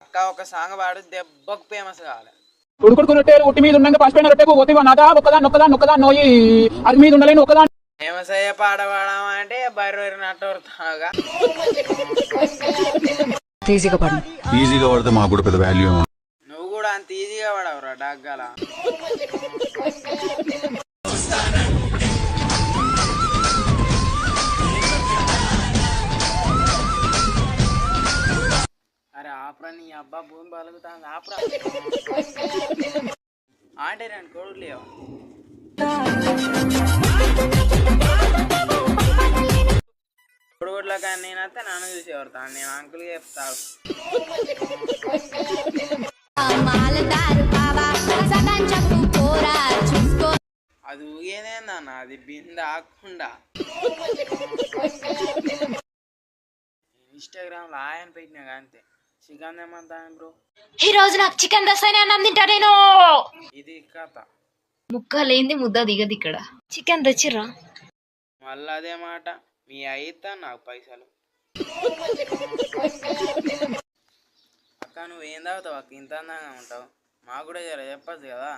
అక్క ఒక సాంగ్ పాడు దెబ్బకు ఫేమస్ కావాలి. ఉడుకుడుకు రొట్టెలు ఉట్టి మీద ఉండగా పసిపోయిన రొట్టెకు పోతివా నాదా ఒక్కదా నోయి అది మీద ఉండలేను ఒకదా. ఫేమస్ అయ్యే పాట పాడమంటే బర్రెరు నట్టవుతాగా. ఈజీగా పడితే మాకు కూడా పెద్ద వాల్యూ. నువ్వు కూడా అంత ఈజీగా పడవురా డగ్గాల. అరే ఆపరా నీ అబ్బా భూమి బలుగుతాంది ఆపరా. ఆంటే రెండు కొడుకు లేవా కొడుగుడ్ల కానీ నేనైతే నన్ను చూసి ఎవరుతాను. నేను అంకుల్కి చెప్తాను. అది ఊగేదేందన్న అది బింద ఆకుండా. ఇన్స్టాగ్రామ్ లో ఆయన పెట్టినా అంతే. చికెన్ ఏమంటాను బ్రో. ఈ రోజు నాకు చికెన్ దసానే అన్నం తింటా నేను. ఇది కథ ముక్క లేనిది ముద్ద దిగదు ఇక్కడ. చికెన్ తెచ్చిర్రా. మళ్ళీ అదే మాట. మీ అయితా నాకు పైసలు. అక్క నువ్వేం తాగుతావు అక్క ఇంత అందంగా ఉంటావు. మాకు కూడా జర చెప్పచ్చు కదా.